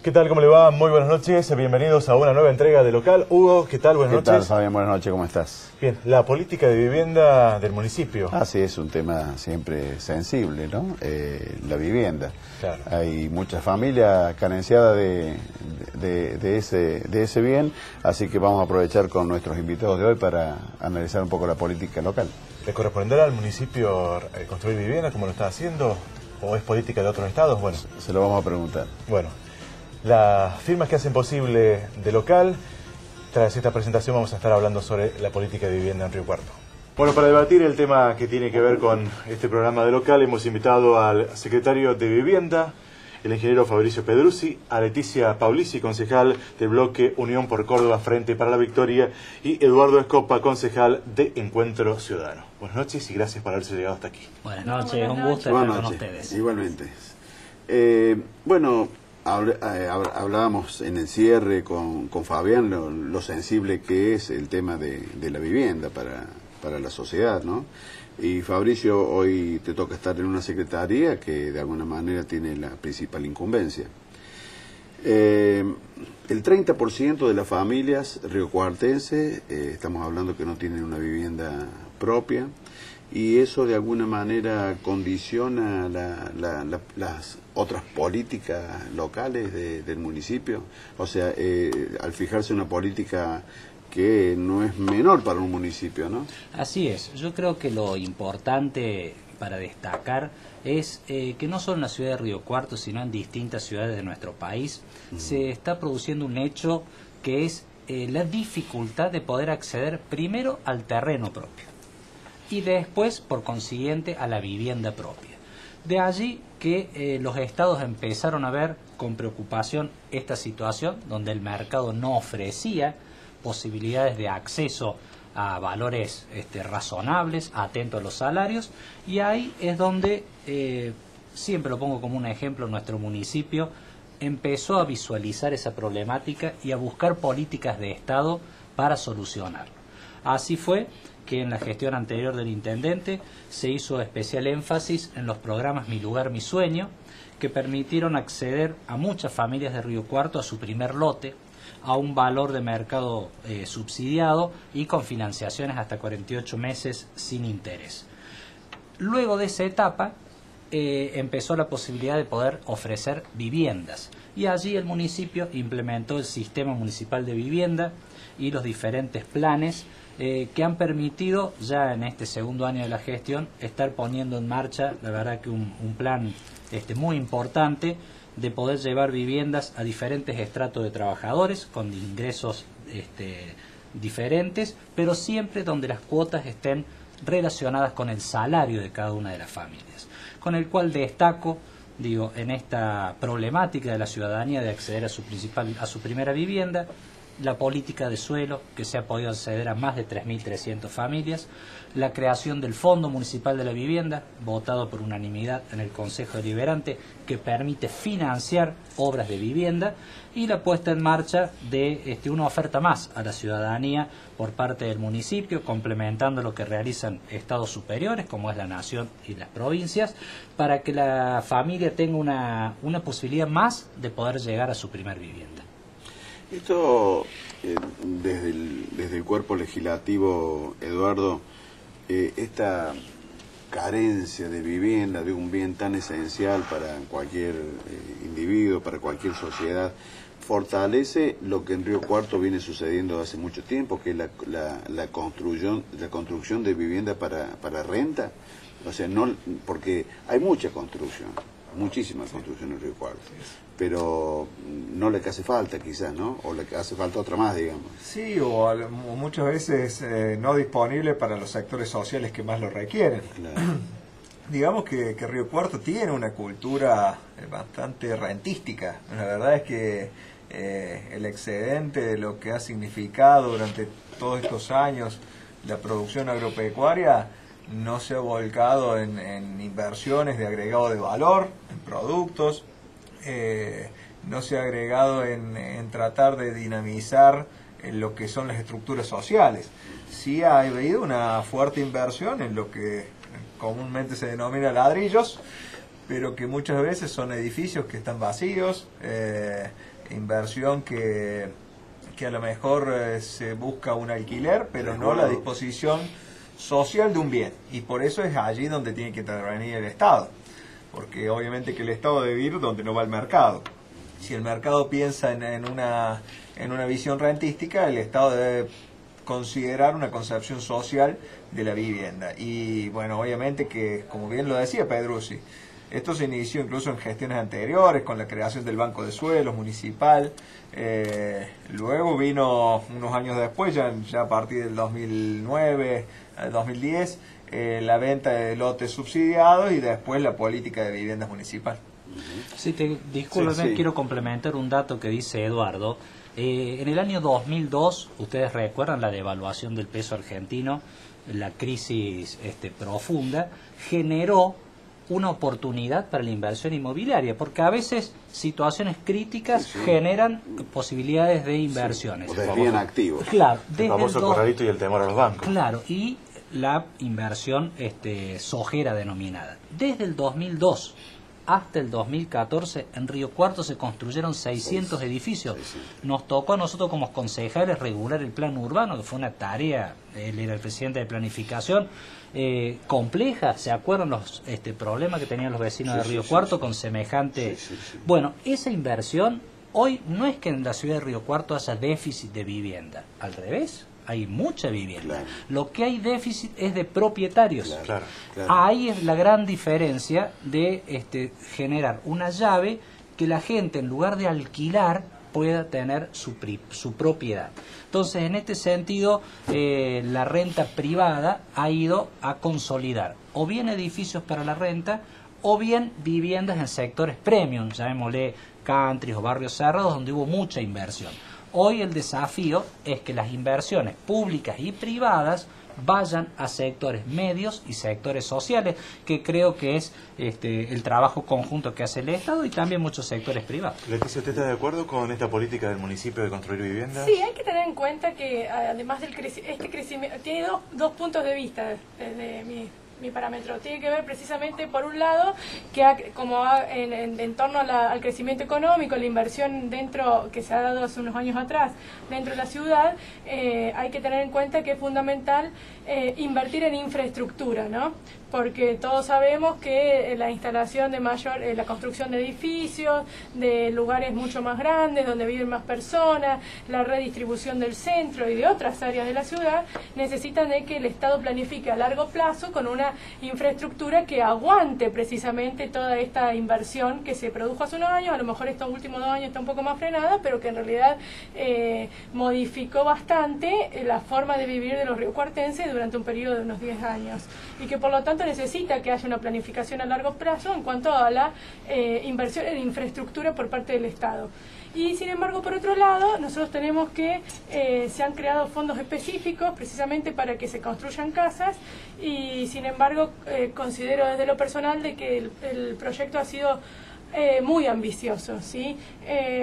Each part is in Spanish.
¿Qué tal? ¿Cómo le va? Muy buenas noches. Bienvenidos a una nueva entrega de Local. Hugo, ¿qué tal? Buenas noches. ¿Qué tal, Fabián? Buenas noches, ¿cómo estás? Bien, la política de vivienda del municipio. Sí, es un tema siempre sensible, ¿no? La vivienda. Claro. Hay muchas familias carenciadas de ese bien, así que vamos a aprovechar con nuestros invitados de hoy para analizar un poco la política local. ¿Le corresponderá al municipio construir vivienda como lo está haciendo? ¿O es política de otros estados? Bueno, se lo vamos a preguntar. Bueno, las firmas que hacen posible de Local, tras esta presentación vamos a estar hablando sobre la política de vivienda en Río Cuarto. Bueno, para debatir el tema que tiene que ver con este programa de Local, hemos invitado al secretario de Vivienda, el ingeniero Fabricio Pedruzzi, a Leticia Paulisi, concejal del bloque Unión por Córdoba Frente para la Victoria, y Eduardo Escopa, concejal de Encuentro Ciudadano. Buenas noches y gracias por haberse llegado hasta aquí. Buenas noches, un gusto estar con ustedes. Igualmente. Hablábamos en el cierre con Fabián lo sensible que es el tema de la vivienda para la sociedad, ¿no? Y Fabricio, hoy te toca estar en una secretaría que de alguna manera tiene la principal incumbencia. El 30% de las familias riocuartenses, estamos hablando que no tienen una vivienda propia, y eso de alguna manera condiciona las otras políticas locales del municipio. O sea, al fijarse una política que no es menor para un municipio, ¿no? Así es. Yo creo que lo importante para destacar es que no solo en la ciudad de Río Cuarto, sino en distintas ciudades de nuestro país, se está produciendo un hecho que es la dificultad de poder acceder primero al terreno propio y después, por consiguiente, a la vivienda propia. De allí que los estados empezaron a ver con preocupación esta situación, donde el mercado no ofrecía posibilidades de acceso a valores razonables, atentos a los salarios, y ahí es donde, siempre lo pongo como un ejemplo, nuestro municipio empezó a visualizar esa problemática y a buscar políticas de Estado para solucionarlo. Así fue que en la gestión anterior del intendente se hizo especial énfasis en los programas Mi Lugar, Mi Sueño, que permitieron acceder a muchas familias de Río Cuarto a su primer lote, a un valor de mercado subsidiado y con financiaciones hasta 48 meses sin interés. Luego de esa etapa empezó la posibilidad de poder ofrecer viviendas, y allí el municipio implementó el sistema municipal de vivienda y los diferentes planes que han permitido ya en este segundo año de la gestión estar poniendo en marcha, la verdad que un plan muy importante de poder llevar viviendas a diferentes estratos de trabajadores con ingresos diferentes, pero siempre donde las cuotas estén relacionadas con el salario de cada una de las familias, con el cual destaco, en esta problemática de la ciudadanía de acceder a su primera vivienda, la política de suelo, que se ha podido acceder a más de 3.300 familias, la creación del Fondo Municipal de la Vivienda, votado por unanimidad en el Consejo Deliberante, que permite financiar obras de vivienda, y la puesta en marcha de una oferta más a la ciudadanía por parte del municipio, complementando lo que realizan estados superiores, como es la Nación y las provincias, para que la familia tenga una posibilidad más de poder llegar a su primer vivienda. Esto, desde el cuerpo legislativo, Eduardo, esta carencia de vivienda, de un bien tan esencial para cualquier individuo, para cualquier sociedad, fortalece lo que en Río Cuarto viene sucediendo hace mucho tiempo, que es la construcción de vivienda para renta. O sea, no, porque hay mucha construcción, muchísima construcción en Río Cuarto, pero no le hace falta quizás, ¿no? O le hace falta otra más, digamos. Sí, o muchas veces no disponible para los sectores sociales que más lo requieren. Claro. Digamos que Río Cuarto tiene una cultura bastante rentística. La verdad es que el excedente de lo que ha significado durante todos estos años la producción agropecuaria no se ha volcado en inversiones de agregado de valor, en productos, no se ha agregado en tratar de dinamizar lo que son las estructuras sociales. Sí ha habido una fuerte inversión en lo que comúnmente se denomina ladrillos, pero que muchas veces son edificios que están vacíos, inversión que a lo mejor se busca un alquiler, pero no la disposición social de un bien. Y por eso es allí donde tiene que intervenir el Estado. Porque obviamente que el Estado debe ir donde no va el mercado. Si el mercado piensa en una visión rentística, el Estado debe considerar una concepción social de la vivienda. Y bueno, obviamente que, como bien lo decía Pedruzzi, esto se inició incluso en gestiones anteriores, con la creación del Banco de Suelos municipal. Luego vino, unos años después, ya a partir del 2009, 2010, la venta de lotes subsidiados y después la política de viviendas municipal. Sí, discúlpeme, quiero complementar un dato que dice Eduardo. En el año 2002, ustedes recuerdan la devaluación del peso argentino, la crisis profunda, generó una oportunidad para la inversión inmobiliaria, porque a veces situaciones críticas generan posibilidades de inversiones. O desvían activos. Claro, el famoso corralito y el temor a los bancos. Claro, y la inversión sojera denominada. Desde el 2002 hasta el 2014 en Río Cuarto se construyeron 600 edificios. Nos tocó a nosotros como concejales regular el plan urbano, que fue una tarea, él era el presidente de planificación, compleja. ¿Se acuerdan los problemas que tenían los vecinos de Río Cuarto con semejante? Bueno, esa inversión, hoy no es que en la ciudad de Río Cuarto haya déficit de vivienda, al revés. Hay mucha vivienda. Claro. Lo que hay déficit es de propietarios. Claro. Ahí es la gran diferencia de generar una llave que la gente, en lugar de alquilar, pueda tener su propiedad. Entonces, en este sentido, la renta privada ha ido a consolidar o bien edificios para la renta o bien viviendas en sectores premium, llamémosle country o barrios cerrados, donde hubo mucha inversión. Hoy el desafío es que las inversiones públicas y privadas vayan a sectores medios y sectores sociales, que creo que es el trabajo conjunto que hace el Estado y también muchos sectores privados. Leticia, ¿usted está de acuerdo con esta política del municipio de construir viviendas? Sí, hay que tener en cuenta que además del crecimiento, tiene dos puntos de vista desde mi parámetro. Tiene que ver precisamente, por un lado, que en torno al crecimiento económico, la inversión que se ha dado hace unos años atrás dentro de la ciudad, hay que tener en cuenta que es fundamental invertir en infraestructura, ¿no? Porque todos sabemos que la instalación de la construcción de edificios, de lugares mucho más grandes, donde viven más personas, la redistribución del centro y de otras áreas de la ciudad, necesitan de que el Estado planifique a largo plazo con una infraestructura que aguante precisamente toda esta inversión que se produjo hace unos años. A lo mejor estos últimos 2 años está un poco más frenada, pero que en realidad modificó bastante la forma de vivir de los riocuartenses durante un periodo de unos 10 años. Y que por lo tanto necesita que haya una planificación a largo plazo en cuanto a la inversión en infraestructura por parte del Estado. Y sin embargo, por otro lado, nosotros tenemos que se han creado fondos específicos precisamente para que se construyan casas, y sin embargo considero desde lo personal de que el proyecto ha sido muy ambicioso, ¿sí?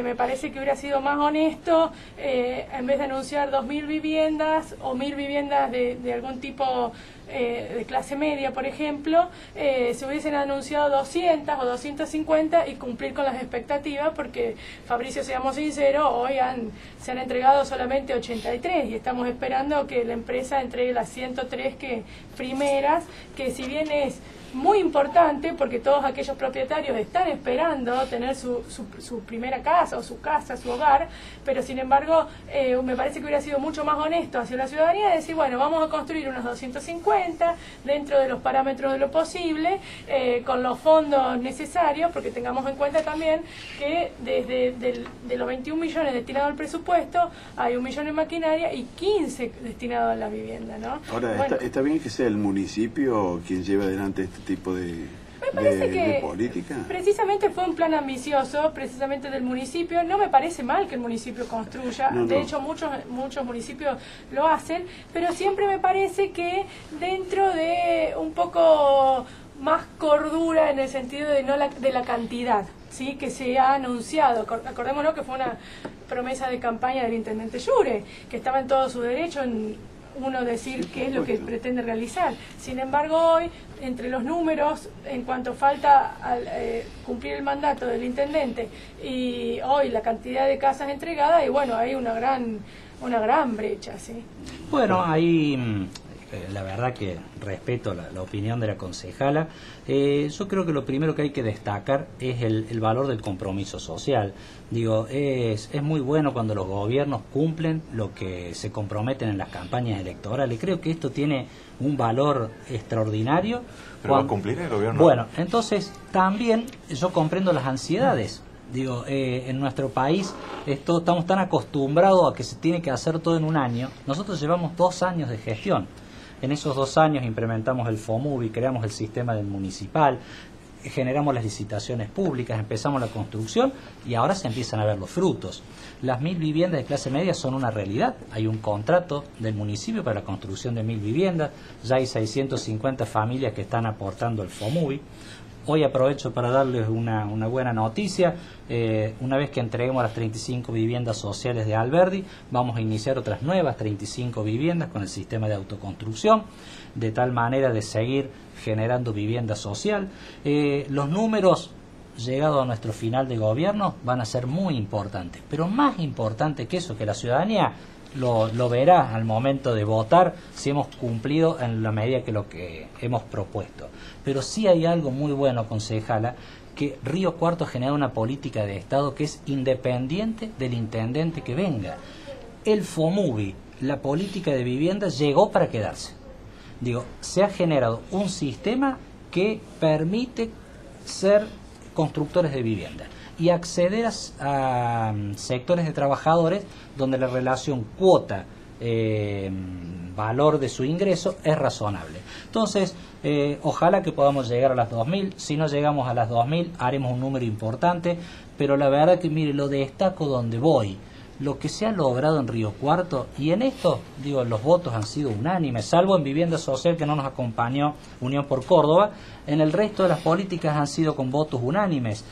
Me parece que hubiera sido más honesto, en vez de anunciar 2.000 viviendas o 1.000 viviendas de algún tipo de clase media, por ejemplo, se hubiesen anunciado 200 o 250 y cumplir con las expectativas, porque, Fabricio, seamos sinceros, hoy se han entregado solamente 83 y estamos esperando que la empresa entregue las 103 primeras, que si bien es muy importante, porque todos aquellos propietarios están esperando tener su primera casa o su casa, su hogar, pero sin embargo me parece que hubiera sido mucho más honesto hacia la ciudadanía decir, bueno, vamos a construir unos 250 dentro de los parámetros de lo posible, con los fondos necesarios, porque tengamos en cuenta también que de los 21 millones destinados al presupuesto, hay 1 millón en maquinaria y 15 destinados a la vivienda, ¿no? Ahora, bueno, ¿está bien que sea el municipio quien lleve adelante este tipo de política? Precisamente fue un plan ambicioso, precisamente del municipio. No me parece mal que el municipio construya, de hecho muchos municipios lo hacen, pero siempre me parece que dentro de un poco más cordura, en el sentido de de la cantidad, ¿sí?, que se ha anunciado. Acordémonos que fue una promesa de campaña del intendente Llure, que estaba en todo su derecho en uno decir qué es lo que pretende realizar. Sin embargo, hoy, entre los números, en cuanto falta cumplir el mandato del intendente y hoy la cantidad de casas entregadas, y bueno, hay una gran brecha, ¿sí? Bueno, ahí la verdad que respeto la opinión de la concejala. Yo creo que lo primero que hay que destacar es el valor del compromiso social. Digo, es muy bueno cuando los gobiernos cumplen lo que se comprometen en las campañas electorales. Creo que esto tiene un valor extraordinario. ¿Pero va a cumplir el gobierno? Bueno, entonces también yo comprendo las ansiedades. Digo, en nuestro país estamos tan acostumbrados a que se tiene que hacer todo en un año. Nosotros llevamos 2 años de gestión. En esos 2 años implementamos el FOMUBI, creamos el sistema del municipal, generamos las licitaciones públicas, empezamos la construcción y ahora se empiezan a ver los frutos. Las 1000 viviendas de clase media son una realidad. Hay un contrato del municipio para la construcción de 1000 viviendas. Ya hay 650 familias que están aportando el FOMUBI. Hoy aprovecho para darles una buena noticia. Una vez que entreguemos las 35 viviendas sociales de Alberdi, vamos a iniciar otras nuevas 35 viviendas con el sistema de autoconstrucción, de tal manera de seguir generando vivienda social. Los números llegados a nuestro final de gobierno van a ser muy importantes, pero más importante que eso, que la ciudadanía lo verá al momento de votar si hemos cumplido en la medida que lo que hemos propuesto. Pero sí hay algo muy bueno, concejala, que Río Cuarto genera una política de Estado que es independiente del intendente que venga. El FOMUBI, la política de vivienda, llegó para quedarse. Digo, se ha generado un sistema que permite ser constructores de vivienda y acceder a sectores de trabajadores donde la relación cuota valor de su ingreso es razonable. Entonces, ojalá que podamos llegar a las 2000. Si no llegamos a las 2000, haremos un número importante, pero la verdad que, mire, lo destaco donde voy. Lo que se ha logrado en Río Cuarto, y en esto, digo, los votos han sido unánimes, salvo en vivienda social que no nos acompañó Unión por Córdoba, en el resto de las políticas han sido con votos unánimes.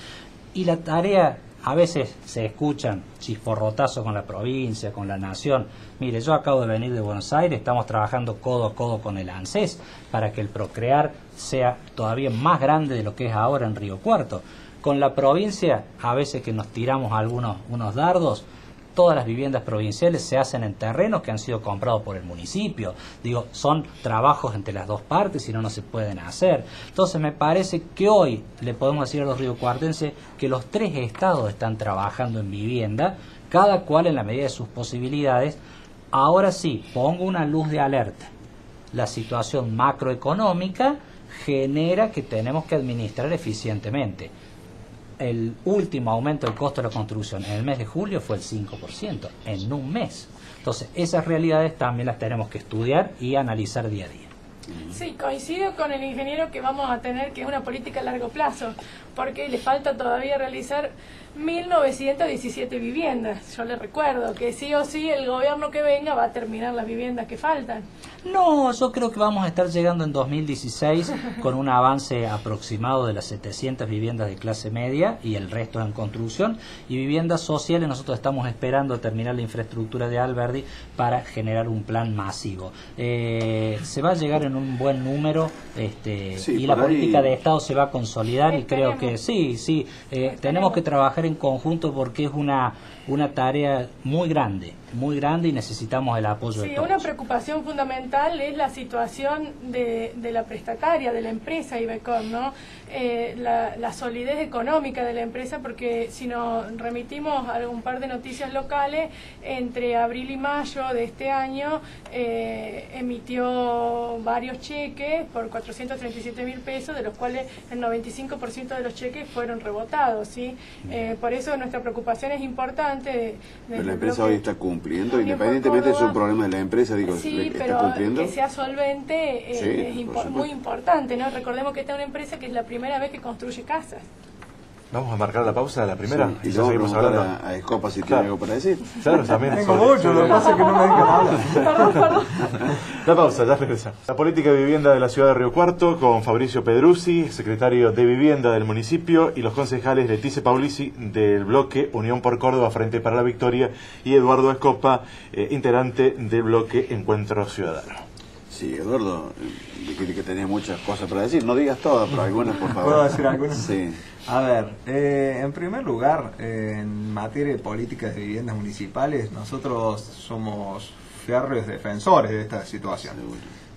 Y la tarea, a veces se escuchan chisporrotazos con la provincia, con la nación. Mire, yo acabo de venir de Buenos Aires, estamos trabajando codo a codo con el ANSES para que el Procrear sea todavía más grande de lo que es ahora en Río Cuarto. Con la provincia, a veces que nos tiramos unos dardos, todas las viviendas provinciales se hacen en terrenos que han sido comprados por el municipio. Digo, son trabajos entre las dos partes y no se pueden hacer. Entonces me parece que hoy le podemos decir a los riocuartenses que los 3 estados están trabajando en vivienda, cada cual en la medida de sus posibilidades. Ahora sí, pongo una luz de alerta. La situación macroeconómica genera que tenemos que administrar eficientemente. El último aumento del costo de la construcción en el mes de julio fue el 5%, en un mes. Entonces, esas realidades también las tenemos que estudiar y analizar día a día. Sí, coincido con el ingeniero que vamos a tener que es una política a largo plazo, porque le falta todavía realizar 1917 viviendas. Yo le recuerdo que sí o sí el gobierno que venga va a terminar las viviendas que faltan. No, yo creo que vamos a estar llegando en 2016 con un avance aproximado de las 700 viviendas de clase media y el resto en construcción. Y viviendas sociales, nosotros estamos esperando terminar la infraestructura de Alberdi para generar un plan masivo. Se va a llegar en un buen número sí, y la política de Estado se va a consolidar y creo que sí, tenemos que trabajar en conjunto porque es una tarea muy grande y necesitamos el apoyo de todos. Una preocupación fundamental es la situación de la prestataria, de la empresa Ibercom, ¿no? La solidez económica de la empresa, porque si nos remitimos a un par de noticias locales, entre abril y mayo de este año emitió varios cheques por 437.000 pesos, de los cuales el 95% de los cheques fueron rebotados, ¿sí? Por eso nuestra preocupación es importante. Pero la empresa hoy está cumpliendo, independientemente es un problema de la empresa, digo, sí, ¿está pero cumpliendo? Que sea solvente es muy importante, ¿no? Recordemos que esta es una empresa que es la primera vez que construye casas. Vamos a marcar la pausa, la primera, Sí, y y ya luego seguimos preguntar hablando. a Escopa si Claro. tiene algo para decir. Claro, también. Tengo mucho, lo que pasa es que no me dejan hablar. La pausa, ya regresamos. La política de vivienda de la ciudad de Río Cuarto con Fabricio Pedruzzi, secretario de Vivienda del municipio, y los concejales Leticia Paulisi del bloque Unión por Córdoba Frente para la Victoria y Eduardo Escopa, integrante del bloque Encuentro Ciudadano. Sí, Eduardo, dijiste que tenés muchas cosas para decir. No digas todas, pero algunas, por favor. ¿Puedo decir algunas? Sí. A ver, en primer lugar, en materia de políticas de viviendas municipales, nosotros somos férreos defensores de esta situación.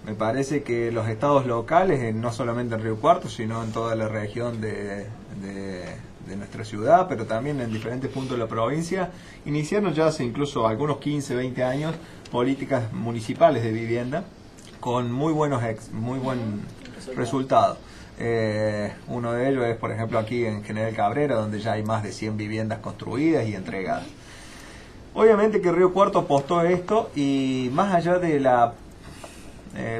Me parece que los estados locales, no solamente en Río Cuarto, sino en toda la región de nuestra ciudad, pero también en diferentes puntos de la provincia, iniciaron ya hace incluso algunos 15, 20 años políticas municipales de vivienda con muy buen resultado. Uno de ellos es, por ejemplo, aquí en General Cabrera, donde ya hay más de 100 viviendas construidas y entregadas. Obviamente que Río Cuarto apostó a esto, y más allá de la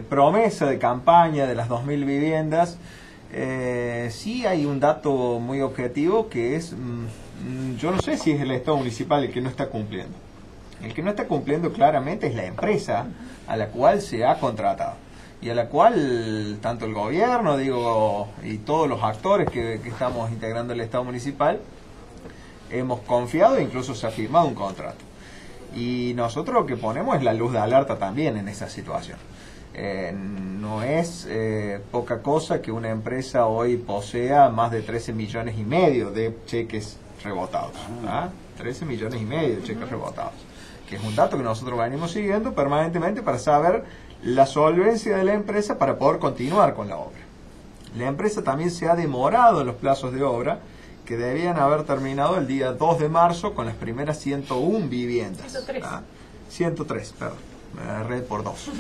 promesa de campaña de las 2.000 viviendas, sí hay un dato muy objetivo que es, yo no sé si es el Estado municipal el que no está cumpliendo. El que no está cumpliendo claramente es la empresa a la cual se ha contratado y a la cual tanto el gobierno, y todos los actores que estamos integrando el Estado municipal hemos confiado e incluso se ha firmado un contrato. Y nosotros lo que ponemos es la luz de alerta también en esa situación. No es poca cosa que una empresa hoy posea más de 13,5 millones de cheques rebotados. 13,5 millones de cheques rebotados, que es un dato que nosotros venimos siguiendo permanentemente para saber la solvencia de la empresa para poder continuar con la obra. La empresa también se ha demorado en los plazos de obra, que debían haber terminado el día 2 de marzo con las primeras 101 viviendas. 103. 103, perdón, me agarré por 2.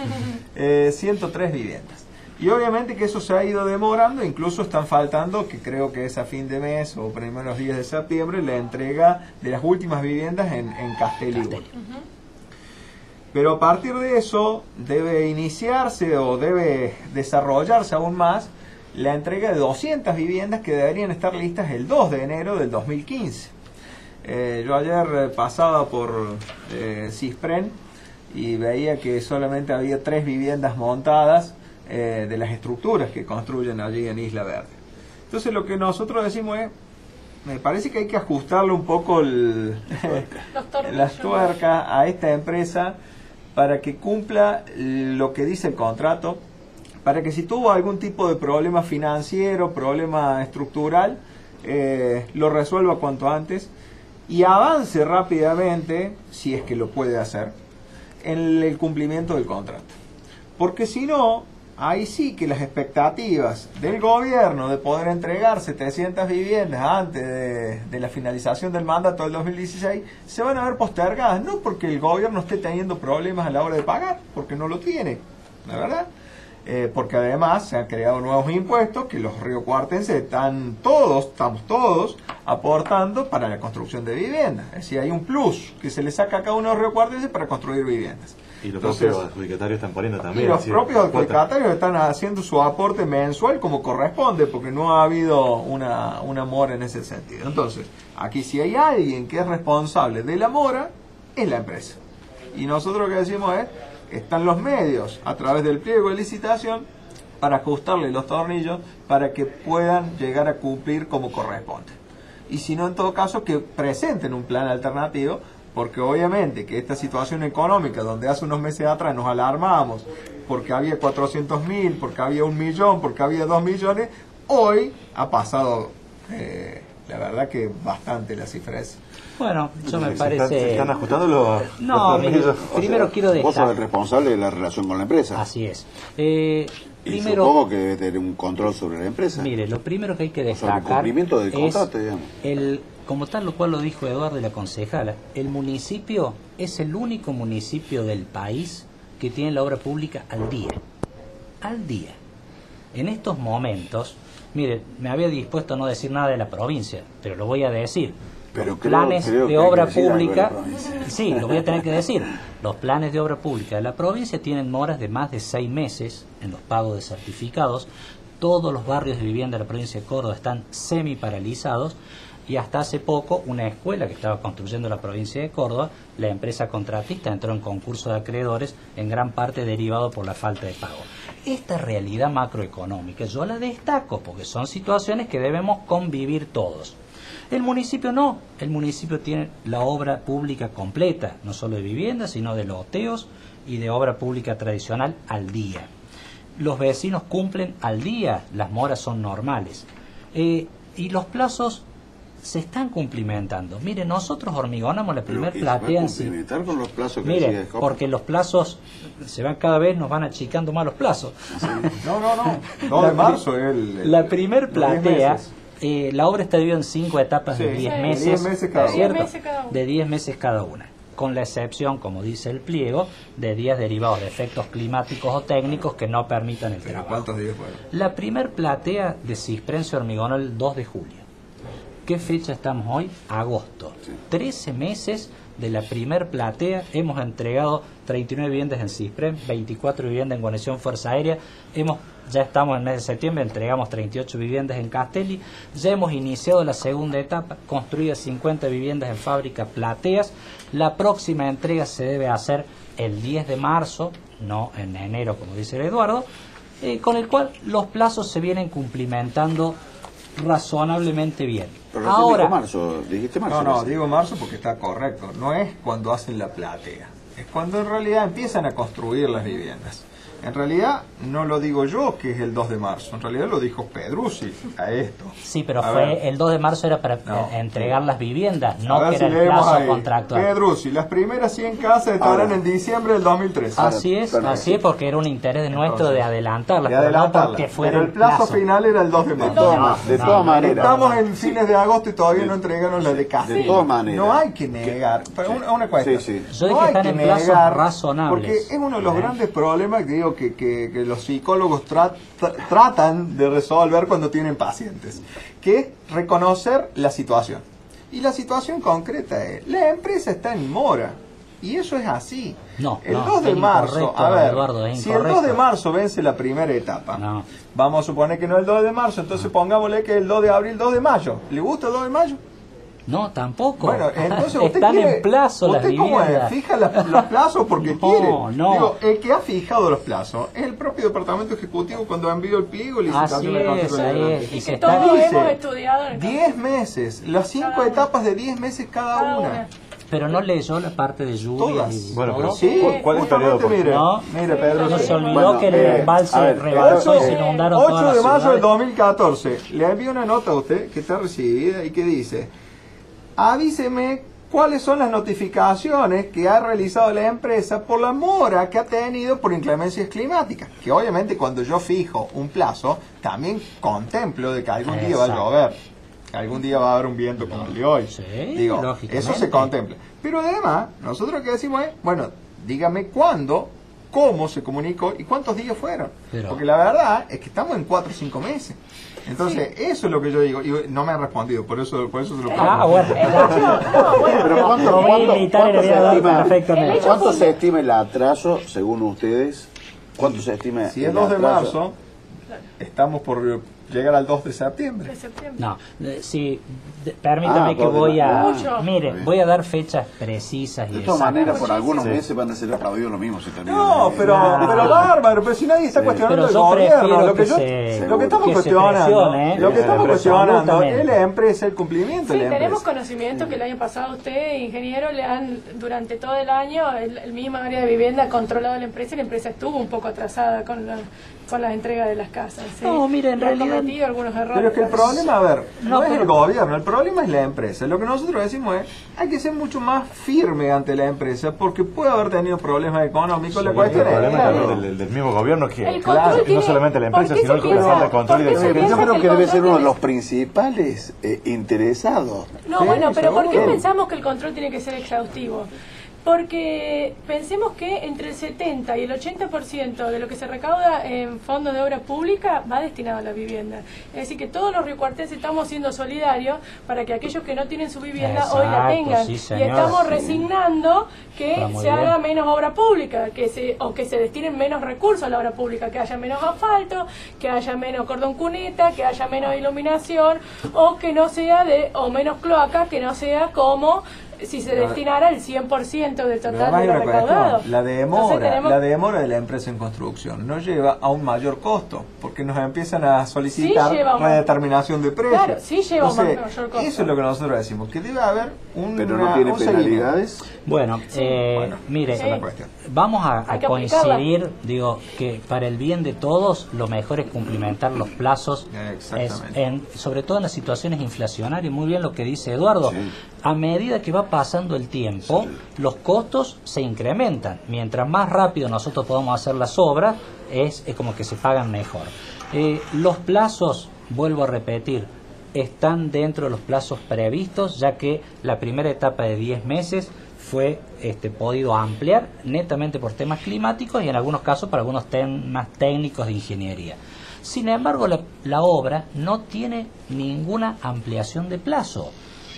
103 viviendas. Y obviamente que eso se ha ido demorando, incluso están faltando, que creo que es a fin de mes o primeros días de septiembre, la entrega de las últimas viviendas en Castelligua. Pero a partir de eso debe iniciarse o debe desarrollarse aún más la entrega de 200 viviendas que deberían estar listas el 2 de enero del 2015. Yo ayer pasaba por Cispren y veía que solamente había 3 viviendas montadas de las estructuras que construyen allí en Isla Verde. Entonces lo que nosotros decimos es, me parece que hay que ajustarle un poco las tuercas a esta empresa para que cumpla lo que dice el contrato, para que si tuvo algún tipo de problema financiero, problema estructural, lo resuelva cuanto antes y avance rápidamente, si es que lo puede hacer, en el cumplimiento del contrato. Porque si no, ahí sí que las expectativas del gobierno de poder entregar 700 viviendas antes de la finalización del mandato del 2016 se van a ver postergadas, no porque el gobierno esté teniendo problemas a la hora de pagar, porque no lo tiene, la verdad. Porque además se han creado nuevos impuestos que los riocuartenses estamos todos aportando para la construcción de viviendas. Es decir, hay un plus que se le saca a cada uno de los riocuartenses para construir viviendas. Y los propios adjudicatarios están poniendo también. Y los propios adjudicatarios están haciendo su aporte mensual como corresponde, porque no ha habido una mora en ese sentido. Entonces, aquí si hay alguien que es responsable de la mora, es la empresa. Y nosotros lo que decimos es, están los medios a través del pliego de licitación para ajustarle los tornillos para que puedan llegar a cumplir como corresponde. Y si no, en todo caso, que presenten un plan alternativo, porque obviamente que esta situación económica, donde hace unos meses atrás nos alarmamos porque había 400.000, porque había 1 millón, porque había 2 millones, hoy ha pasado, la verdad que bastante las cifras. Bueno, eso me parece... ¿Se están ajustando los mire, primero quiero Vos sos destacar... el responsable de la relación con la empresa. Así es. Y Primero, supongo que debe tener un control sobre la empresa. mire, lo primero que hay que O sea, el destacar cumplimiento del contrato, es digamos. como tal lo cual lo dijo Eduardo y la concejala, el municipio es el único municipio del país que tiene la obra pública al día. Al día. En estos momentos, mire, me había dispuesto a no decir nada de la provincia, pero lo voy a decir. Pero Los creo planes que de hay que obra decir algo de la pública, provincia. sí, lo voy a tener que decir. Los planes de obra pública de la provincia tienen moras de más de 6 meses en los pagos de certificados. Todos los barrios de vivienda de la provincia de Córdoba están semi paralizados. y hasta hace poco una escuela que estaba construyendo la provincia de Córdoba, la empresa contratista entró en concurso de acreedores, en gran parte derivado por la falta de pago. Esta realidad macroeconómica yo la destaco porque son situaciones que debemos convivir todos. El municipio no, el municipio tiene la obra pública completa, no solo de viviendas, sino de loteos y de obra pública tradicional al día. Los vecinos cumplen al día, las moras son normales. Y los plazos se están cumplimentando. Mire, nosotros hormigonamos la primera platea en sí. Con los plazos que Mire, decía Copa. porque los plazos se van cada vez, nos van achicando más los plazos. No. 2 de marzo es la primer platea, meses. la obra está dividida en 5 etapas de Sí, 10 sí. meses, 10 meses cada ¿cierto? 10 meses cada una. De 10 meses cada una, con la excepción, como dice el pliego, de días derivados de efectos climáticos o técnicos que no permitan el Pero trabajo. ¿cuántos días fueron? La primer platea de Cispren se hormigonó el 2 de julio. ¿Qué fecha estamos hoy? Agosto. 13 meses de la primer platea. Hemos entregado 39 viviendas en Cispren, 24 viviendas en Guarnición Fuerza Aérea. Ya estamos en el mes de septiembre, entregamos 38 viviendas en Castelli. Ya hemos iniciado la segunda etapa, construidas 50 viviendas en fábrica Plateas. La próxima entrega se debe hacer el 10 de marzo, no en enero como dice el Eduardo, con el cual los plazos se vienen cumplimentando razonablemente bien. Pero Ahora, dijo marzo, dijiste marzo. No, digo marzo porque está correcto. No es cuando hacen la platea, es cuando en realidad empiezan a construir las viviendas. En realidad no lo digo yo que es el 2 de marzo, en realidad lo dijo Pedruzzi a esto. sí, pero A ver. el 2 de marzo era para No. entregar las viviendas, A no ver que si era el leemos plazo ahí. contractual. Pedruzzi, las primeras 100 casas estarán Ahora. en diciembre del 2013. Así es, porque era un interés nuestro de adelantarlas, De pero no adelantarla. porque fuera Pero el plazo final era el 2 de marzo. De todas maneras. Estamos en fines de agosto y todavía no entregaron la de casa. De todas maneras. No hay que negar. Pero una cuestión. Sí. Yo dije No hay que están en plazos razonables. Porque es uno de los grandes problemas que digo que los psicólogos tratan de resolver cuando tienen pacientes, que es reconocer la situación. Y la situación concreta es, la empresa está en mora. Y eso es así. No, el no, 2 de es marzo, incorrecto, a ver, Eduardo, es si el 2 de incorrecto. marzo vence la primera etapa, No. vamos a suponer que no es el 2 de marzo, entonces pongámosle que el 2 de abril, 2 de mayo. ¿Le gusta el 2 de mayo? No, tampoco. Bueno, entonces usted están quiere, en plazo las ¿usted cómo es? viviendas. ¿Fija los plazos porque No, quiere? no. Digo, el que ha fijado los plazos es el propio departamento ejecutivo cuando ha enviado el pliego y Así licitación de es, contrato ahí de es. Y Y se que está... todos Dice, hemos estudiado en el 10 meses, las 5 Cada una. etapas de 10 meses cada una. Pero no leyó la parte de lluvias Todas. y Bueno, todo. pero Sí, ¿cuál es el periodo? justamente, mire, No. mire Pedro. No se olvidó Bueno, que el a embalse ver, rebalsó y se 8, inundaron todas 8 las de mayo del ciudades. 2014, le envío una nota a usted que está recibida y que dice: avíseme cuáles son las notificaciones que ha realizado la empresa por la mora que ha tenido por inclemencias climáticas. Que obviamente cuando yo fijo un plazo, también contemplo de que algún día va a Exacto. llover, que algún día va a haber un viento como el de hoy. Sí, Digo, lógicamente. eso se contempla. Pero además, nosotros lo que decimos es, bueno, dígame cuándo, cómo se comunicó y cuántos días fueron. Pero- Porque la verdad es que estamos en 4 o 5 meses. Entonces, eso es lo que yo digo. Y no me han respondido, por eso se lo pregunto. Bueno. Pero ¿cuánto, Lo voy a invitar y le voy a dar perfectamente. ¿cuánto se estima el atraso, según ustedes? ¿Cuánto se estima Si el es 2 de atraso? marzo, estamos por llegar al 2 de septiembre. de septiembre. No, sí, permítame que porque voy a... Mucho. Mire, voy a dar fechas precisas y De todas exactas. maneras, por algunos meses van a ser aplaudidos lo mismo si terminan. No, pero bárbaro, pero si nadie está cuestionando Pero el yo gobierno, prefiero lo que, que yo, se- lo que estamos que se cuestionando, presione, lo que estamos cuestionando absolutamente. es la empresa, el cumplimiento Sí, de la tenemos empresa. conocimiento que el año pasado usted, ingeniero, le han, durante todo el año, el mismo área de vivienda ha controlado la empresa y la empresa estuvo un poco atrasada con la entrega de las casas. ¿sí? No, mire, en Y ha realidad- cometido algunos errores. Pero es que el problema, a ver, no, No, es pero- el gobierno, el problema es la empresa. Lo que nosotros decimos es, hay que ser mucho más firme ante la empresa porque puede haber tenido problemas económicos. La El cuestión es, problema claro, del mismo gobierno que El Claro, control no tiene- solamente la ¿por empresa, qué sino se el que le piensa- falta el control y por qué se desempeño. Yo piensa creo que debe el ser uno de control los principales interesados. No, Sí, bueno, pero ¿por qué seguro. pensamos que el control tiene que ser exhaustivo? Porque pensemos que entre el 70 y el 80% de lo que se recauda en fondos de obra pública va destinado a la vivienda. Es decir, que todos los riocuartenses estamos siendo solidarios para que aquellos que no tienen su vivienda hoy la tengan. Sí, y estamos resignando que se haga bien. menos obra pública, que se destinen menos recursos a la obra pública, que haya menos asfalto, que haya menos cordón cuneta, que haya menos iluminación, o que no sea o menos cloaca, que no sea como si se destinara el 100% del total de lo recaudado. La demora de la empresa en construcción nos lleva a un mayor costo, porque nos empiezan a solicitar la determinación de precios. Claro, sí lleva un mayor costo. Eso es lo que nosotros decimos, que debe haber ¿Pero no tiene penalidades? Bueno, mire, vamos a coincidir, digo, que para el bien de todos lo mejor es cumplimentar los plazos, sobre todo en las situaciones inflacionarias. Muy bien lo que dice Eduardo. Sí. A medida que va pasando el tiempo, los costos se incrementan. Mientras más rápido nosotros podamos hacer las obras, es como que se pagan mejor. Los plazos, vuelvo a repetir, están dentro de los plazos previstos, ya que la primera etapa de 10 meses fue podido ampliar netamente por temas climáticos y en algunos casos para algunos temas técnicos de ingeniería. Sin embargo, la obra no tiene ninguna ampliación de plazo.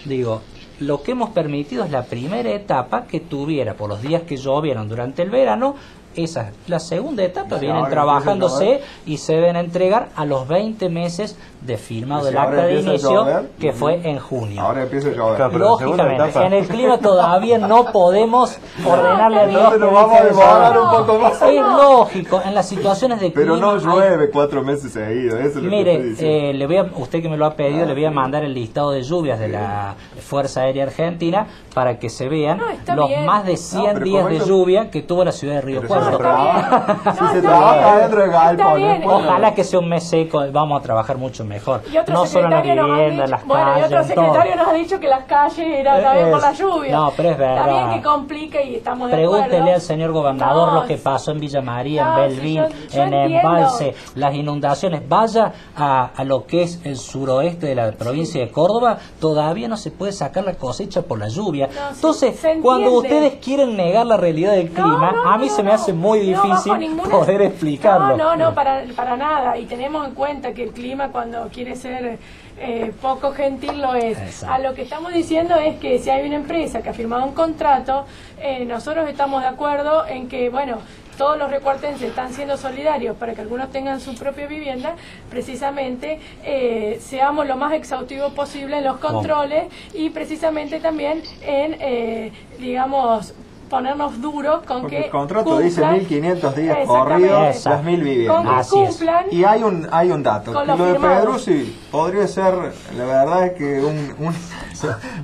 Digo, lo que hemos permitido es la primera etapa que tuviera por los días que llovieron durante el verano. Esa, la segunda etapa vienen trabajándose y se deben entregar a los 20 meses de firmado del acta de inicio, que fue en junio. Ahora empieza a llover. Claro, lógicamente, en el clima todavía no podemos ordenarle a Dios. Nos vamos a demorar un poco más. Es lógico, en las situaciones de clima. Pero no llueve 4 meses seguidos. Eso es lo mire, que estoy diciendo. Usted que me lo ha pedido, le voy a mandar el listado de lluvias de la Fuerza Aérea Argentina para que se vean los más de 100 días de lluvia que tuvo la ciudad de Río Cuarto. Si se trabaja dentro de galpón, ojalá que sea un mes seco, vamos a trabajar mucho mejor. No solo en la vivienda, las calles. Y otro secretario nos ha dicho que las calles eran también por la lluvia. No, pero es verdad. También que complica y estamos de acuerdo. Pregúntele al señor gobernador lo que pasó en Villa María, en Belvín, en Embalse, las inundaciones. Vaya a lo que es el suroeste de la provincia de Córdoba, todavía no se puede sacar la cosecha por la lluvia. Entonces, cuando ustedes quieren negar la realidad del clima, a mí se me hace muy difícil poder explicarlo. No, para nada. Y tenemos en cuenta que el clima, cuando quiere ser poco gentil, lo es. Exacto. A lo que estamos diciendo es que si hay una empresa que ha firmado un contrato, nosotros estamos de acuerdo en que, bueno, todos los riocuartenses están siendo solidarios para que algunos tengan su propia vivienda, precisamente seamos lo más exhaustivos posible en los controles y precisamente también en, digamos, ponernos duros con porque que el contrato cumplan, dice 1.500 días corridos, las 1.000 viviendas. Con que cumplan. Y hay un dato. Con lo de firmado. Pedruzzi podría ser, la verdad es que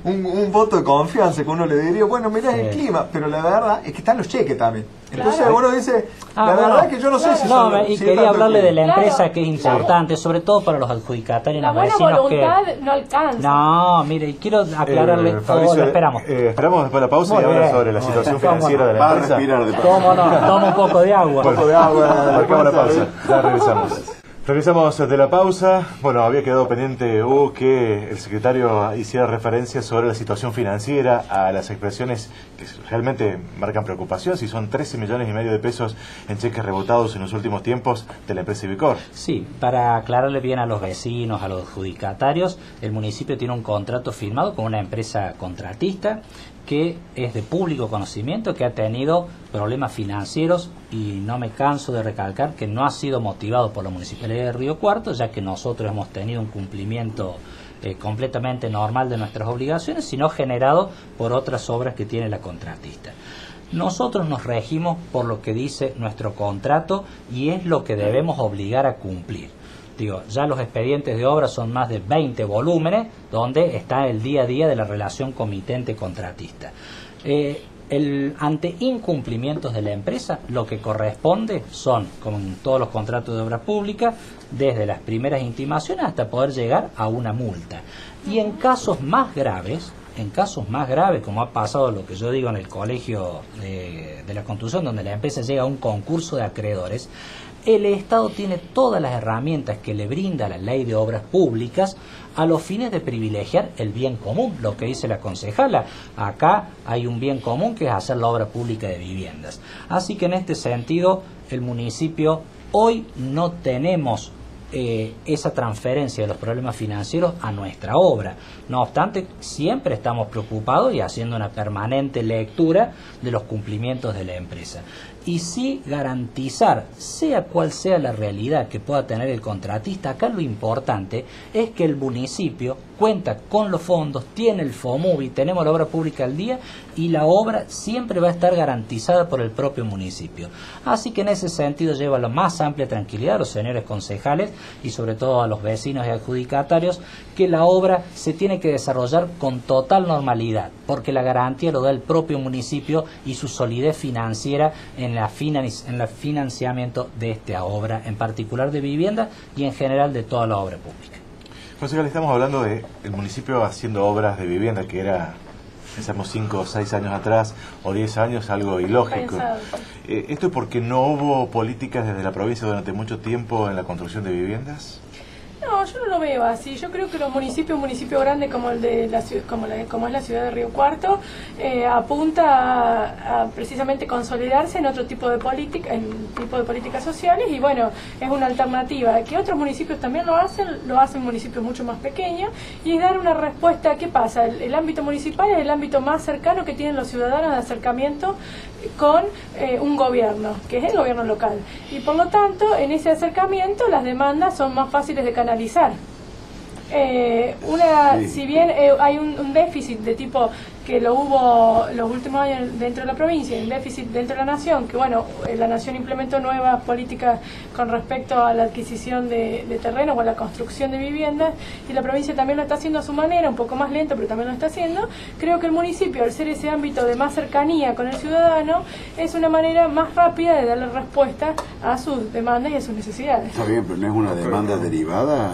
un voto de confianza que uno le diría, bueno, mirá el clima, pero la verdad es que están los cheques también. Entonces uno dice, la verdad es que yo no sé si son y quería hablarle de la empresa que es importante, sobre todo para los adjudicatarios, la los buena vecinos voluntad no alcanza. No, mire, y quiero aclararle, Fabricio, esperamos. Esperamos después de la pausa y hablar sobre la situación financiera de la empresa. ¿Cómo no? Toma un poco de agua. Un poco de agua, marcamos la pausa, ya regresamos. Regresamos de la pausa. Bueno, había quedado pendiente, Hugo, que el secretario hiciera referencia sobre la situación financiera, a las expresiones que realmente marcan preocupación, si son 13,5 millones de pesos en cheques rebotados en los últimos tiempos de la empresa Ibicor. Sí, para aclararle bien a los vecinos, a los adjudicatarios, el municipio tiene un contrato firmado con una empresa contratista que es de público conocimiento, que ha tenido problemas financieros y no me canso de recalcar que no ha sido motivado por la Municipalidad de Río Cuarto, ya que nosotros hemos tenido un cumplimiento completamente normal de nuestras obligaciones, sino generado por otras obras que tiene la contratista. Nosotros nos regimos por lo que dice nuestro contrato y es lo que debemos obligar a cumplir. Digo, ya los expedientes de obra son más de 20 volúmenes donde está el día a día de la relación comitente-contratista. Ante incumplimientos de la empresa, lo que corresponde son, como en todos los contratos de obra pública, desde las primeras intimaciones hasta poder llegar a una multa. Y en casos más graves, como ha pasado lo que yo digo en el colegio de la construcción, donde la empresa llega a un concurso de acreedores, el Estado tiene todas las herramientas que le brinda la Ley de Obras Públicas a los fines de privilegiar el bien común, lo que dice la concejala. Acá hay un bien común que es hacer la obra pública de viviendas. Así que en este sentido, el municipio hoy no tenemos esa transferencia de los problemas financieros a nuestra obra. No obstante, siempre estamos preocupados y haciendo una permanente lectura de los cumplimientos de la empresa. Y sí garantizar, sea cual sea la realidad que pueda tener el contratista, acá lo importante es que el municipio cuenta con los fondos, tiene el FOMUBI, tenemos la obra pública al día y la obra siempre va a estar garantizada por el propio municipio. Así que en ese sentido lleva la más amplia tranquilidad a los señores concejales y sobre todo a los vecinos y adjudicatarios que la obra se tiene que desarrollar con total normalidad, porque la garantía lo da el propio municipio y su solidez financiera en el financiamiento de esta obra, en particular de vivienda y en general de toda la obra pública. Concejal, estamos hablando de el municipio haciendo obras de vivienda, que era, pensamos 5 o 6 años atrás, o 10 años, algo ilógico. ¿Esto es porque no hubo políticas desde la provincia durante mucho tiempo en la construcción de viviendas? No, yo no lo veo así. Yo creo que los municipios, un municipio grande como el de como es la ciudad de Río Cuarto, apunta a precisamente consolidarse en otro tipo de políticas sociales y bueno, es una alternativa. Que otros municipios también lo hacen municipios mucho más pequeños y es dar una respuesta. ¿Qué pasa? El ámbito municipal es el ámbito más cercano que tienen los ciudadanos de acercamiento con un gobierno, que es el gobierno local. Y por lo tanto, en ese acercamiento las demandas son más fáciles de canalizar. Si bien hay un déficit de tipo que lo hubo los últimos años dentro de la provincia, un déficit dentro de la nación, que bueno, la nación implementó nuevas políticas con respecto a la adquisición de terreno o a la construcción de viviendas, y la provincia también lo está haciendo a su manera, un poco más lento, pero también lo está haciendo. Creo que el municipio, al ser ese ámbito de más cercanía con el ciudadano, es una manera más rápida de darle respuesta a sus demandas y a sus necesidades. Está bien, pero no es una demanda derivada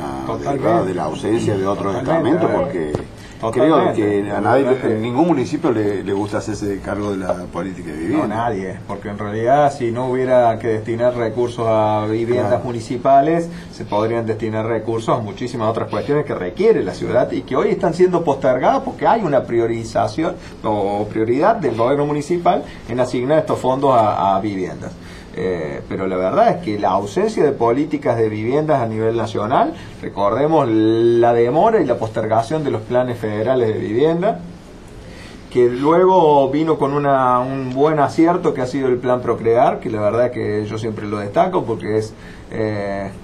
de la ausencia de otro estamento, porque creo que a nadie, en ningún municipio le gusta hacerse cargo de la política de vivienda. No, nadie, porque en realidad si no hubiera que destinar recursos a viviendas municipales, se podrían destinar recursos a muchísimas otras cuestiones que requiere la ciudad y que hoy están siendo postergadas porque hay una priorización o prioridad del gobierno municipal en asignar estos fondos a viviendas. Pero la verdad es que la ausencia de políticas de viviendas a nivel nacional, recordemos la demora y la postergación de los planes federales de vivienda, que luego vino con un buen acierto que ha sido el plan Procrear, que la verdad es que yo siempre lo destaco porque es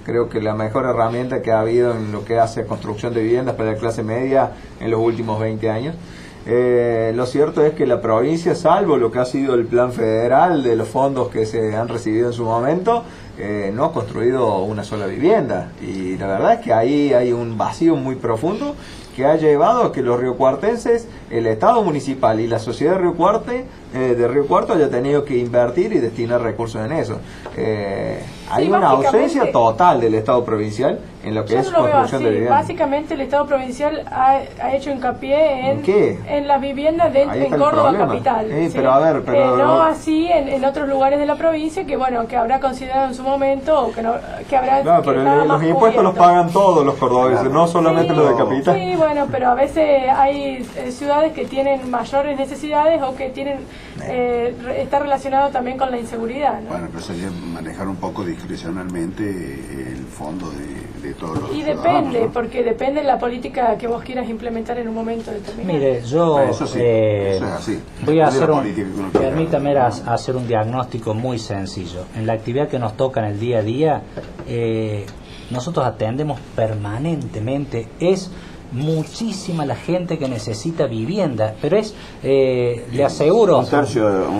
creo que la mejor herramienta que ha habido en lo que hace construcción de viviendas para la clase media en los últimos 20 años. Lo cierto es que la provincia, salvo lo que ha sido el plan federal de los fondos que se han recibido en su momento, no ha construido una sola vivienda. Y la verdad es que ahí hay un vacío muy profundo que ha llevado a que los riocuartenses, el Estado municipal y la sociedad de Río Cuarto haya tenido que invertir y destinar recursos en eso. Hay una ausencia total del Estado provincial en lo que es construcción de viviendas. Básicamente el Estado provincial ha hecho hincapié en las viviendas en Córdoba capital. ¿Sí? Pero a ver, no así en otros lugares de la provincia que bueno, que habrá considerado en su momento o que habrá. No, pero los impuestos los pagan todos los cordobeses, no solamente los de capital. Sí, bueno, pero a veces hay ciudades que tienen mayores necesidades o que tienen está relacionado también con la inseguridad, ¿no? Bueno, pero sería manejar un poco discrecionalmente el fondo de todos los y depende, ¿no? Porque depende de la política que vos quieras implementar en un momento determinado. Mire, yo eso es así. Voy a hacer permítame hacer un diagnóstico muy sencillo. En la actividad que nos toca en el día a día, nosotros atendemos permanentemente, es muchísima la gente que necesita vivienda, pero le aseguro, un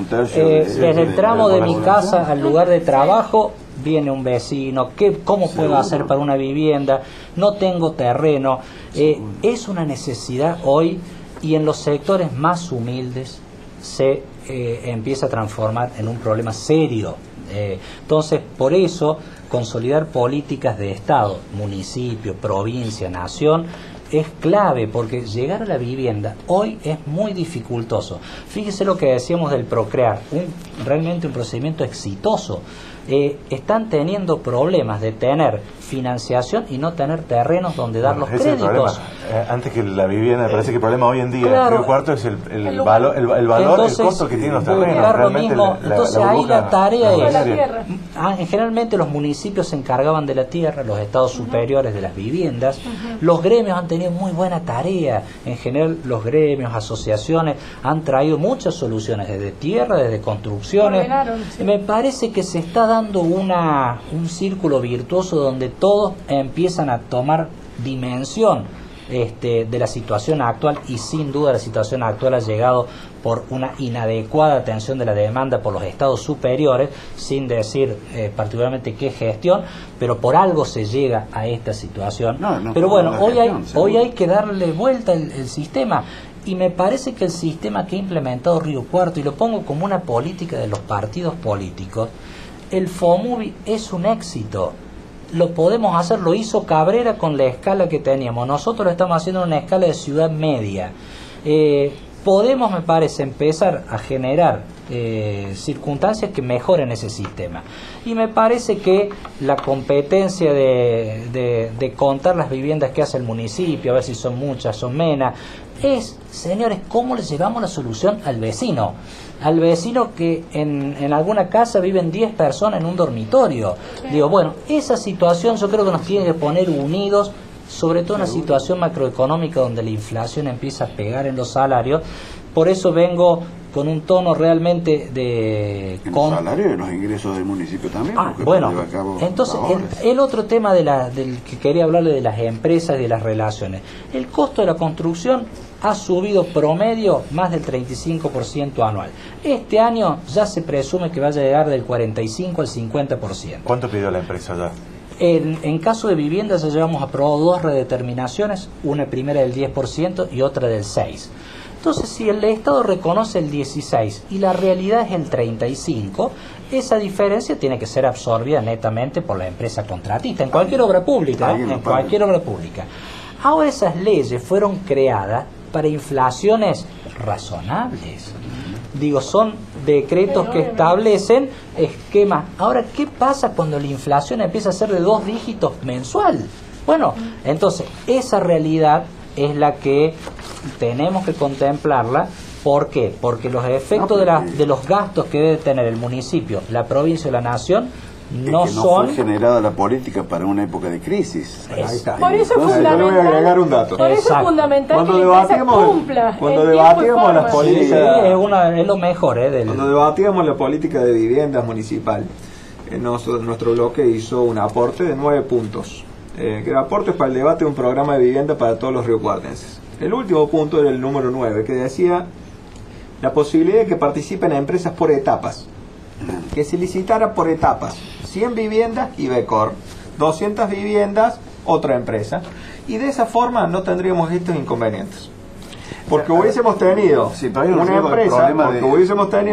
tercio desde el tramo de mi casa al lugar de trabajo viene un vecino, ¿cómo puedo hacer para una vivienda? No tengo terreno. Es una necesidad hoy, y en los sectores más humildes se empieza a transformar en un problema serio. Entonces, por eso, consolidar políticas de Estado, municipio, provincia, nación, es clave, porque llegar a la vivienda hoy es muy dificultoso. Fíjese lo que decíamos del Procrear, realmente un procedimiento exitoso. están teniendo problemas de tener financiación y no tener terrenos donde dar los ese créditos. Es el problema. Antes que la vivienda, me parece que el problema hoy en día Claro. en Río Cuarto es el valor, Entonces, el costo que tienen los terrenos. buscar lo Realmente mismo. Entonces ahí la tarea Sobre es... la tierra. Generalmente los municipios se encargaban de la tierra, los estados superiores de las viviendas. Los gremios han tenido muy buena tarea. En general los gremios, asociaciones han traído muchas soluciones, desde tierra, desde construcciones. Ordenaron, sí. Me parece que se está dando un círculo virtuoso donde todos empiezan a tomar dimensión de la situación actual, y sin duda la situación actual ha llegado por una inadecuada atención de la demanda por los estados superiores, sin decir particularmente qué gestión, pero por algo se llega a esta situación. Pero bueno, hoy hay que darle vuelta el sistema, y me parece que el sistema que ha implementado Río Cuarto, y lo pongo como una política de los partidos políticos, el FOMUBI es un éxito. Lo podemos hacer, lo hizo Cabrera con la escala que teníamos, nosotros lo estamos haciendo en una escala de ciudad media. Podemos, me parece, empezar a generar circunstancias que mejoren ese sistema, y me parece que la competencia de contar las viviendas que hace el municipio, a ver si son muchas, son menos, es, señores, cómo le llevamos la solución al vecino que en alguna casa viven 10 personas en un dormitorio. Digo, bueno, esa situación yo creo que nos tiene que poner unidos, sobre todo en una situación macroeconómica donde la inflación empieza a pegar en los salarios. Por eso vengo con un tono realmente de... En los salarios y los ingresos del municipio también. Bueno, entonces el otro tema del que quería hablarle, de las empresas y de las relaciones. El costo de la construcción ha subido promedio más del 35% anual. Este año ya se presume que vaya a llegar del 45 al 50%. ¿Cuánto pidió la empresa ya? En caso de vivienda ya llevamos aprobado 2 redeterminaciones, una primera del 10% y otra del 6%. Entonces, si el Estado reconoce el 16 y la realidad es el 35, esa diferencia tiene que ser absorbida netamente por la empresa contratista, en cualquier obra pública, en cualquier obra pública. Ahora esas leyes fueron creadas para inflaciones razonables. Digo, son decretos que establecen esquemas. Ahora, ¿qué pasa cuando la inflación empieza a ser de 2 dígitos mensual? Bueno, entonces, esa realidad es la que tenemos que contemplarla. ¿Por qué? Porque los efectos de los gastos que debe tener el municipio, la provincia o la nación no fue generada la política para una época de crisis. Ahí está. Por eso es Yo le voy a agregar un dato. Por eso es fundamental que la empresa cumpla. Cuando debatíamos las políticas, es lo mejor. Cuando debatíamos la política de viviendas municipal, nuestro bloque hizo un aporte de 9 puntos. Que el aporte es para el debate de un programa de vivienda para todos los riocuartenses. El último punto era el número 9, que decía la posibilidad de que participen empresas por etapas, que se licitara por etapas, 100 viviendas y BECOR, 200 viviendas, otra empresa, y de esa forma no tendríamos estos inconvenientes. Porque hubiésemos tenido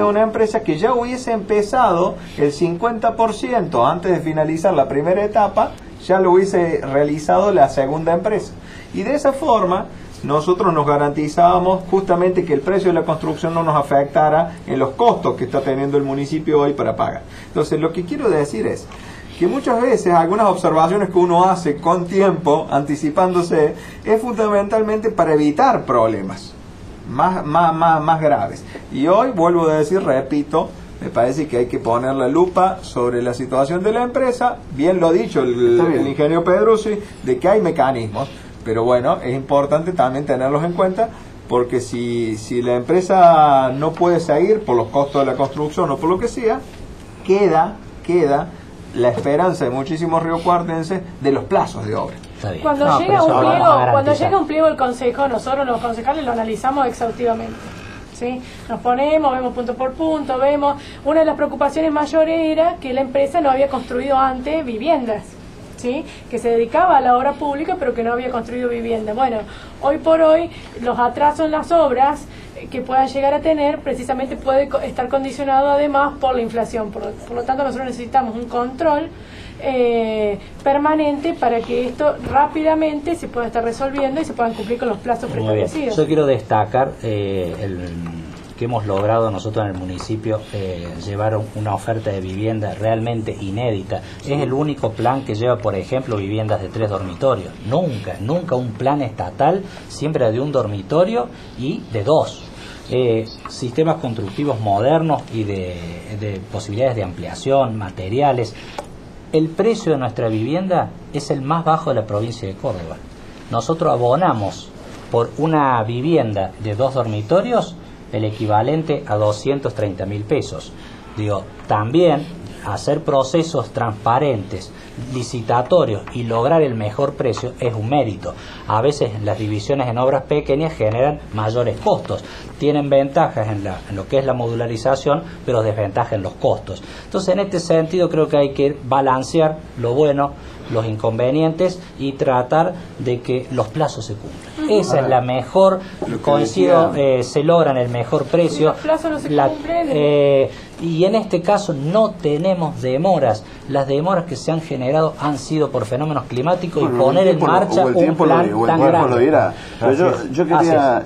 una empresa que ya hubiese empezado el 50% antes de finalizar la primera etapa, ya lo hubiese realizado la segunda empresa. Y de esa forma nosotros nos garantizábamos justamente que el precio de la construcción no nos afectara en los costos que está teniendo el municipio hoy para pagar. Entonces, lo que quiero decir es que muchas veces algunas observaciones que uno hace con tiempo, anticipándose, es fundamentalmente para evitar problemas más graves. Y hoy, vuelvo a decir, repito, me parece que hay que poner la lupa sobre la situación de la empresa. Bien lo ha dicho el ingeniero Pedruzzi, de que hay mecanismos, pero bueno, es importante también tenerlos en cuenta, porque si la empresa no puede seguir por los costos de la construcción o por lo que sea, queda la esperanza de muchísimos riocuartenses de los plazos de obra. Cuando llega un pliego del consejo, nosotros los concejales lo analizamos exhaustivamente. ¿Sí? Nos ponemos, vemos punto por punto, vemos. Una de las preocupaciones mayores era que la empresa no había construido antes viviendas, ¿sí? Que se dedicaba a la obra pública pero que no había construido vivienda. Bueno, hoy por hoy los atrasos en las obras que puedan llegar a tener precisamente puede estar condicionado además por la inflación. Por lo tanto, nosotros necesitamos un control permanente para que esto rápidamente se pueda estar resolviendo y se puedan cumplir con los plazos preestablecidos. Yo quiero destacar que hemos logrado nosotros en el municipio llevar una oferta de vivienda realmente inédita. Es el único plan que lleva, por ejemplo, viviendas de 3 dormitorios. Nunca un plan estatal, siempre de un dormitorio y de 2. Sistemas constructivos modernos y de posibilidades de ampliación, materiales. El precio de nuestra vivienda es el más bajo de la provincia de Córdoba. Nosotros abonamos por una vivienda de 2 dormitorios el equivalente a 230.000 pesos. También hacer procesos transparentes, licitatorios y lograr el mejor precio es un mérito. A veces las divisiones en obras pequeñas generan mayores costos. Tienen ventajas en lo que es la modularización, pero desventajas en los costos. Entonces, en este sentido, creo que hay que balancear lo bueno, los inconvenientes y tratar de que los plazos se cumplan. Esa es la mejor, coincido, se logran el mejor precio. Los plazos no se cumplen. Y en este caso no tenemos demoras. Las demoras que se han generado han sido por fenómenos climáticos y poner en marcha un plan tan grande. Pero yo quería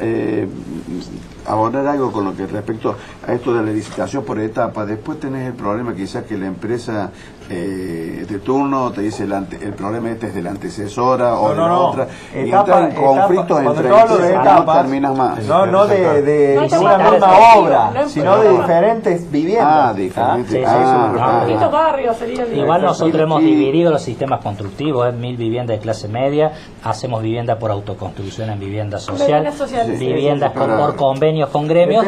abonar algo con lo que respecto a esto de la licitación por etapa. Después tenés el problema quizás que la empresa de turno te dice el problema es de la antecesora o de la otra, y entran conflictos entre empresas, no terminas más. No de una misma obra, sino de diferentes viviendas. Diferentes. Distintos barrios serían. Igual nosotros hemos dividido los sistemas constructivos, 1000 viviendas de clase media, hacemos vivienda por autoconstrucción en vivienda social, viviendas por convenios con gremios,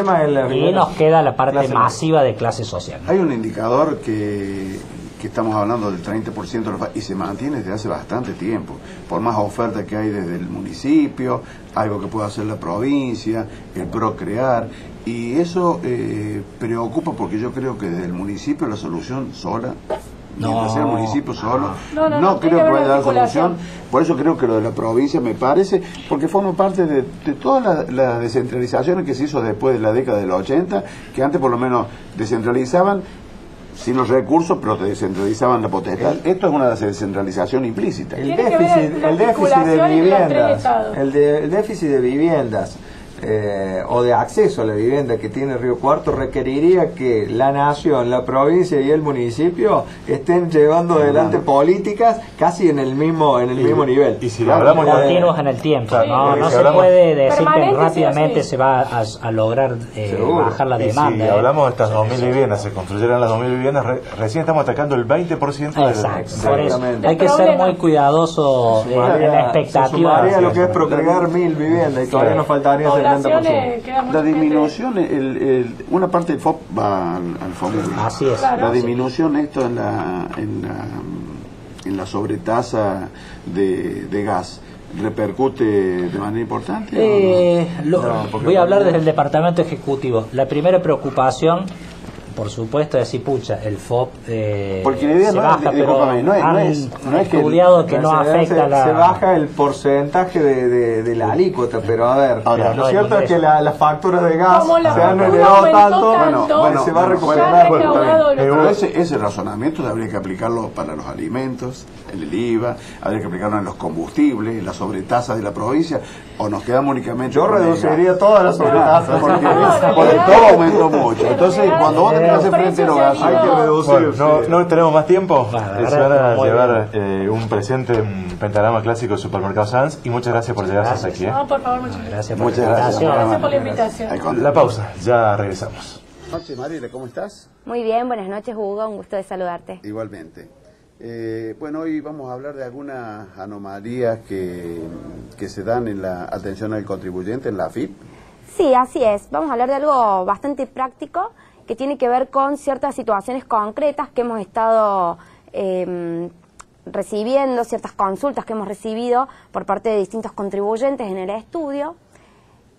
y nos queda la parte masiva de clase social. Hay un indicador que estamos hablando del 30% y se mantiene desde hace bastante tiempo, por más oferta que hay desde el municipio, algo que puede hacer la provincia, el procrear, y eso preocupa porque yo creo que desde el municipio la solución sola, mientras sea el municipio solo, no creo que vaya a dar solución. Por eso creo que lo de la provincia me parece, porque forma parte de todas las descentralizaciones que se hizo después de la década del 80, que antes por lo menos descentralizaban sin los recursos, pero te descentralizaban la potestad. Esto es una descentralización implícita. El déficit de viviendas, el déficit de viviendas o de acceso a la vivienda que tiene Río Cuarto requeriría que la nación, la provincia y el municipio estén llevando adelante políticas casi en el mismo nivel. Y si lo hablamos continuos en el tiempo, no se puede decir que rápidamente se va a lograr bajar la demanda. Si hablamos de estas 2000 viviendas, se construyeran las 2000 viviendas, recién estamos atacando el 20% de por eso hay que ser muy cuidadoso de la expectativa. Se sumaría lo que es procrear 1000 viviendas y todavía nos faltaría la disminución, una parte del FOP va al FOP. Así es. La disminución esto en la sobretasa de gas repercute de manera importante. Voy a hablar desde el departamento ejecutivo. La primera preocupación, por supuesto, es decir, el FOP porque la idea se baja, pero no es estudiado que no afecta se baja el porcentaje de la alícuota, pero a ver, lo cierto es que las facturas de gas se han elevado tanto, bueno, se va a recuperar. Pero ese razonamiento habría que aplicarlo para los alimentos, el IVA, habría que aplicarlo en los combustibles, la sobretasa de la provincia, o nos quedamos únicamente. Yo reduciría todas las sobretasas porque todo aumentó mucho. Entonces, cuando vos tenés que hacer frente a los gastos, hay que reducir. No tenemos más tiempo. Es hora de llevar un presente, un pentagrama clásico de Supermercado Sanz, y muchas gracias por llegar hasta aquí. No, por favor, muchas gracias. Gracias por la invitación. La pausa, ya regresamos. Buenas noches, Mariela, ¿cómo estás? Muy bien, buenas noches, Hugo, un gusto de saludarte. Igualmente. Bueno, hoy vamos a hablar de algunas anomalías que se dan en la atención al contribuyente, en la AFIP. Sí, así es. Vamos a hablar de algo bastante práctico que tiene que ver con ciertas situaciones concretas que hemos estado recibiendo, ciertas consultas que hemos recibido por parte de distintos contribuyentes en el estudio,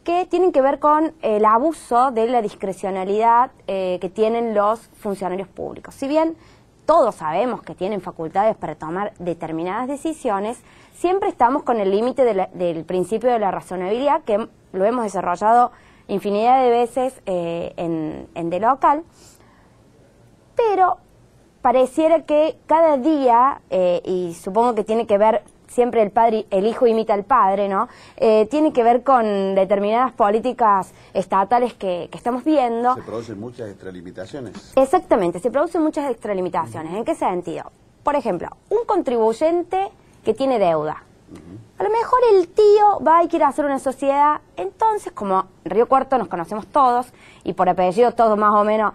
que tienen que ver con el abuso de la discrecionalidad que tienen los funcionarios públicos. Si bien todos sabemos que tienen facultades para tomar determinadas decisiones, siempre estamos con el límite del principio de la razonabilidad, que lo hemos desarrollado infinidad de veces en De Local, pero pareciera que cada día, y supongo que tiene que ver siempre el hijo imita al padre, ¿no? Tiene que ver con determinadas políticas estatales que estamos viendo. Se producen muchas extralimitaciones. Exactamente, se producen muchas extralimitaciones. ¿En qué sentido? Por ejemplo, un contribuyente que tiene deuda. A lo mejor el tío va y quiere hacer una sociedad, entonces como en Río Cuarto nos conocemos todos y por apellido todos más o menos,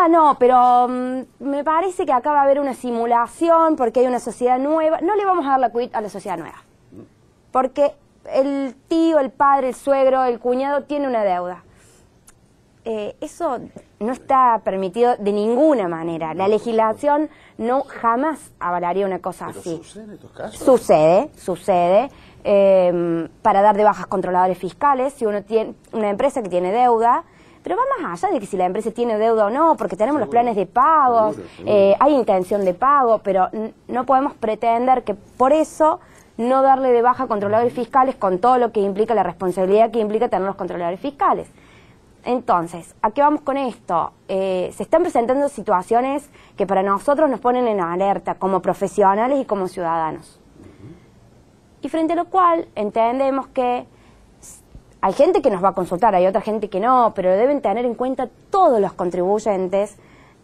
no, pero me parece que acá va a haber una simulación porque hay una sociedad nueva, no le vamos a dar la quit a la sociedad nueva, porque el tío, el padre, el suegro, el cuñado tiene una deuda. Eso no está permitido de ninguna manera. La legislación no jamás avalaría una cosa así. ¿Sucede en estos casos? Sucede. Para dar de bajas controladores fiscales, si uno tiene una empresa que tiene deuda, pero va más allá de que si la empresa tiene deuda o no, porque tenemos los planes de pagos, hay intención de pago, pero no podemos pretender que por eso no darle de baja controladores fiscales con todo lo que implica la responsabilidad que implica tener los controladores fiscales. Entonces, ¿a qué vamos con esto? Se están presentando situaciones que para nosotros nos ponen en alerta como profesionales y como ciudadanos. Y frente a lo cual entendemos que hay gente que nos va a consultar, hay otra gente que no, pero deben tener en cuenta todos los contribuyentes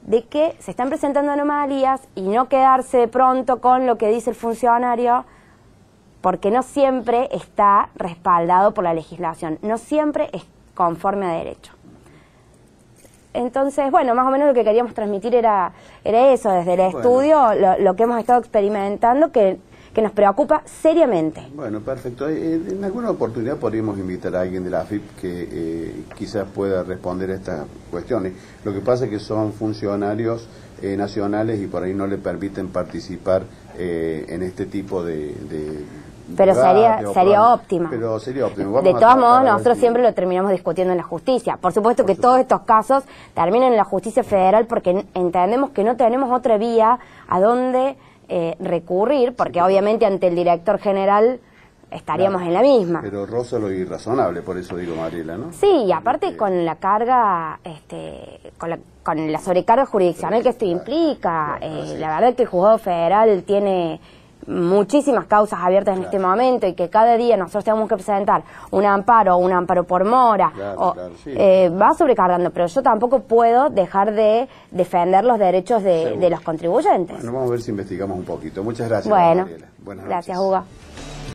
de que se están presentando anomalías y no quedarse de pronto con lo que dice el funcionario, porque no siempre está respaldado por la legislación, no siempre es conforme a derecho. Entonces, bueno, más o menos lo que queríamos transmitir era eso, desde el estudio, lo que hemos estado experimentando, que nos preocupa seriamente. Bueno, perfecto. En alguna oportunidad podríamos invitar a alguien de la AFIP que quizás pueda responder a estas cuestiones. Lo que pasa es que son funcionarios nacionales y por ahí no le permiten participar en este tipo de pero sería óptima. Pero sería óptimo. De todos modos, nosotros siempre lo terminamos discutiendo en la justicia. Por supuesto que todos estos casos terminan en la justicia federal porque entendemos que no tenemos otra vía a donde recurrir, porque obviamente ante el director general estaríamos en la misma. Pero roza lo irrazonable, por eso digo, Mariela, ¿no? Sí, y aparte con la carga, con la sobrecarga jurisdiccional que esto implica, la verdad que el juzgado federal tiene muchísimas causas abiertas en este momento y que cada día nosotros tenemos que presentar un amparo por mora, va sobrecargando, pero yo tampoco puedo dejar de defender los derechos de los contribuyentes. Bueno, vamos a ver si investigamos un poquito. Muchas gracias, Bueno, Mariela. Buenas gracias, noches. Hugo.